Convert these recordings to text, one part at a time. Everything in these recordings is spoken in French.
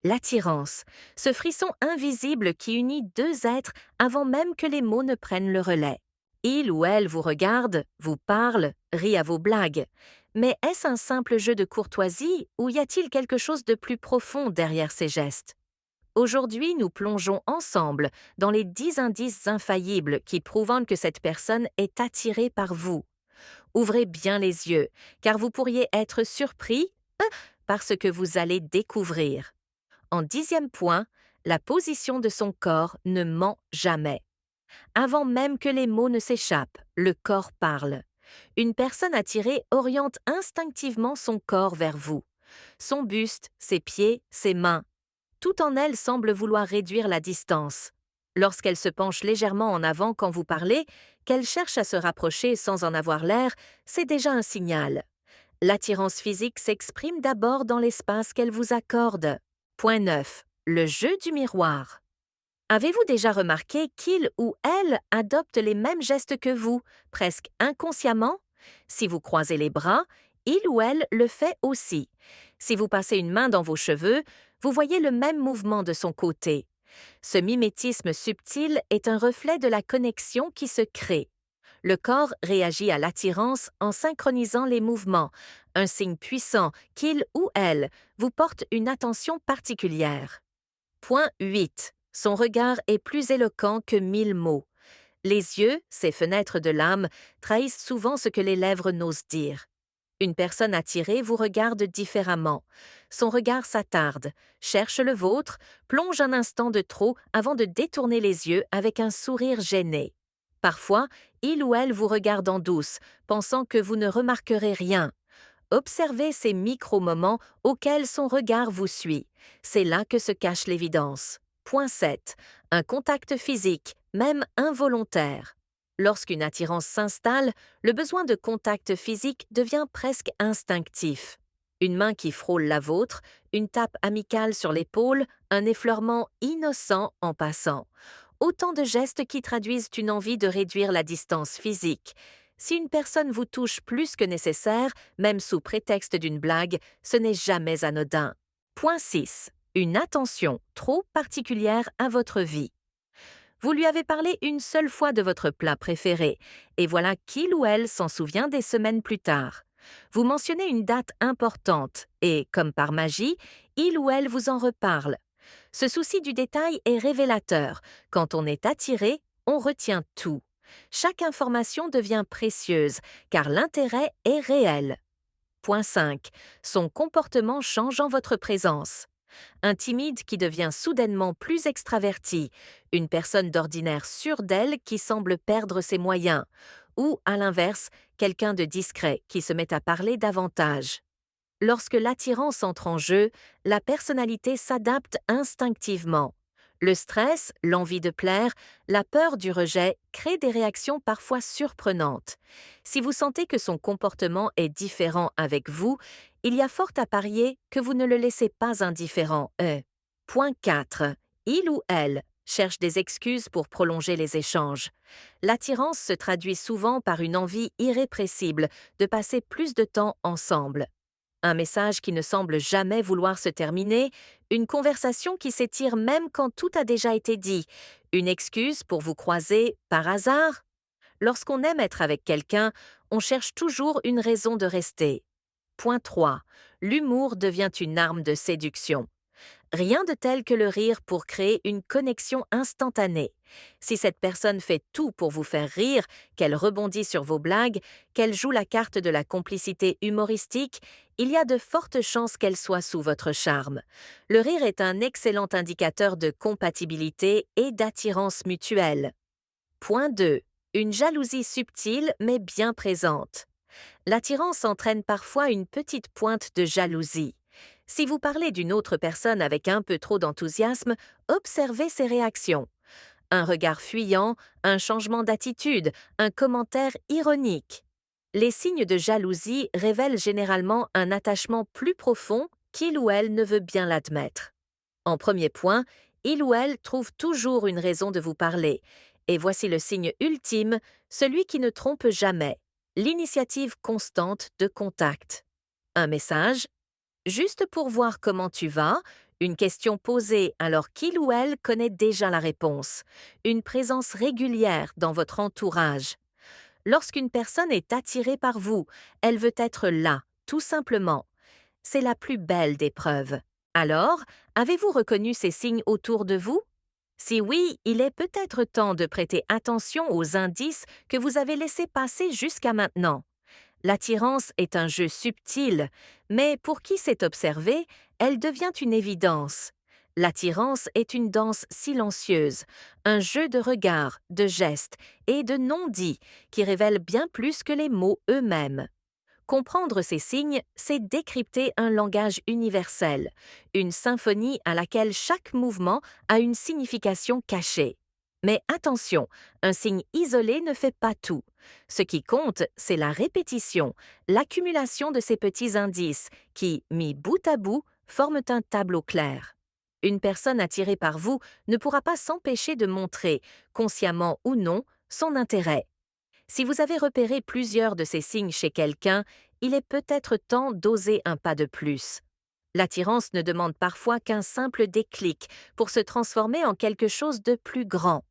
L'attirance, ce frisson invisible qui unit deux êtres avant même que les mots ne prennent le relais. Il ou elle vous regarde, vous parle, rit à vos blagues. Mais est-ce un simple jeu de courtoisie ou y a-t-il quelque chose de plus profond derrière ces gestes? Aujourd'hui, nous plongeons ensemble dans les 10 indices infaillibles qui prouvent que cette personne est attirée par vous. Ouvrez bien les yeux, car vous pourriez être surpris par ce que vous allez découvrir. En 10e point, la position de son corps ne ment jamais. Avant même que les mots ne s'échappent, le corps parle. Une personne attirée oriente instinctivement son corps vers vous. Son buste, ses pieds, ses mains. Tout en elle semble vouloir réduire la distance. Lorsqu'elle se penche légèrement en avant quand vous parlez, qu'elle cherche à se rapprocher sans en avoir l'air, c'est déjà un signal. L'attirance physique s'exprime d'abord dans l'espace qu'elle vous accorde. Point 9. Le jeu du miroir. Avez-vous déjà remarqué qu'il ou elle adopte les mêmes gestes que vous, presque inconsciemment? Si vous croisez les bras, il ou elle le fait aussi. Si vous passez une main dans vos cheveux, vous voyez le même mouvement de son côté. Ce mimétisme subtil est un reflet de la connexion qui se crée. Le corps réagit à l'attirance en synchronisant les mouvements, un signe puissant qu'il ou elle vous porte une attention particulière. Point 8. Son regard est plus éloquent que 1000 mots. Les yeux, ces fenêtres de l'âme, trahissent souvent ce que les lèvres n'osent dire. Une personne attirée vous regarde différemment. Son regard s'attarde, cherche le vôtre, plonge un instant de trop avant de détourner les yeux avec un sourire gêné. Parfois, il ou elle vous regarde en douce, pensant que vous ne remarquerez rien. Observez ces micro-moments auxquels son regard vous suit. C'est là que se cache l'évidence. Point 7. Un contact physique, même involontaire. Lorsqu'une attirance s'installe, le besoin de contact physique devient presque instinctif. Une main qui frôle la vôtre, une tape amicale sur l'épaule, un effleurement innocent en passant. Autant de gestes qui traduisent une envie de réduire la distance physique. Si une personne vous touche plus que nécessaire, même sous prétexte d'une blague, ce n'est jamais anodin. Point 6. Une attention trop particulière à votre vie. Vous lui avez parlé une seule fois de votre plat préféré, et voilà qu'il ou elle s'en souvient des semaines plus tard. Vous mentionnez une date importante, et, comme par magie, il ou elle vous en reparle. Ce souci du détail est révélateur. Quand on est attiré, on retient tout. Chaque information devient précieuse, car l'intérêt est réel. Point 5. Son comportement change en votre présence. Un timide qui devient soudainement plus extraverti, une personne d'ordinaire sûre d'elle qui semble perdre ses moyens, ou, à l'inverse, quelqu'un de discret qui se met à parler davantage. Lorsque l'attirance entre en jeu, la personnalité s'adapte instinctivement. Le stress, l'envie de plaire, la peur du rejet créent des réactions parfois surprenantes. Si vous sentez que son comportement est différent avec vous, il y a fort à parier que vous ne le laissez pas indifférent. Point 4. Il ou elle cherche des excuses pour prolonger les échanges. L'attirance se traduit souvent par une envie irrépressible de passer plus de temps ensemble. Un message qui ne semble jamais vouloir se terminer, une conversation qui s'étire même quand tout a déjà été dit, une excuse pour vous croiser par hasard. Lorsqu'on aime être avec quelqu'un, on cherche toujours une raison de rester. Point 3. L'humour devient une arme de séduction. Rien de tel que le rire pour créer une connexion instantanée. Si cette personne fait tout pour vous faire rire, qu'elle rebondit sur vos blagues, qu'elle joue la carte de la complicité humoristique, il y a de fortes chances qu'elle soit sous votre charme. Le rire est un excellent indicateur de compatibilité et d'attirance mutuelle. Point 2. Une jalousie subtile mais bien présente. L'attirance entraîne parfois une petite pointe de jalousie. Si vous parlez d'une autre personne avec un peu trop d'enthousiasme, observez ses réactions. Un regard fuyant, un changement d'attitude, un commentaire ironique. Les signes de jalousie révèlent généralement un attachement plus profond qu'il ou elle ne veut bien l'admettre. En premier point, il ou elle trouve toujours une raison de vous parler. Et voici le signe ultime, celui qui ne trompe jamais, l'initiative constante de contact. Un message, juste pour voir comment tu vas, Une question posée alors qu'il ou elle connaît déjà la réponse. Une présence régulière dans votre entourage. Lorsqu'une personne est attirée par vous, elle veut être là, tout simplement. C'est la plus belle des preuves. Alors, avez-vous reconnu ces signes autour de vous? Si oui, il est peut-être temps de prêter attention aux indices que vous avez laissés passer jusqu'à maintenant. L'attirance est un jeu subtil, mais pour qui sait observer, elle devient une évidence. L'attirance est une danse silencieuse, un jeu de regards, de gestes et de non-dits qui révèle bien plus que les mots eux-mêmes. Comprendre ces signes, c'est décrypter un langage universel, une symphonie à laquelle chaque mouvement a une signification cachée. Mais attention, un signe isolé ne fait pas tout. Ce qui compte, c'est la répétition, l'accumulation de ces petits indices qui, mis bout à bout, forment un tableau clair. Une personne attirée par vous ne pourra pas s'empêcher de montrer, consciemment ou non, son intérêt. Si vous avez repéré plusieurs de ces signes chez quelqu'un, il est peut-être temps d'oser un pas de plus. L'attirance ne demande parfois qu'un simple déclic pour se transformer en quelque chose de plus grand.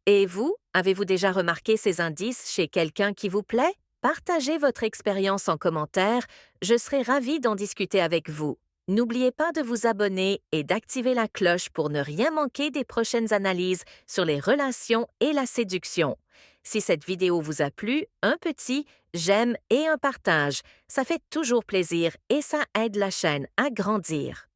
Et vous, avez-vous déjà remarqué ces indices chez quelqu'un qui vous plaît? Partagez votre expérience en commentaire, je serai ravie d'en discuter avec vous. N'oubliez pas de vous abonner et d'activer la cloche pour ne rien manquer des prochaines analyses sur les relations et la séduction. Si cette vidéo vous a plu, un petit j'aime et un partage, ça fait toujours plaisir et ça aide la chaîne à grandir.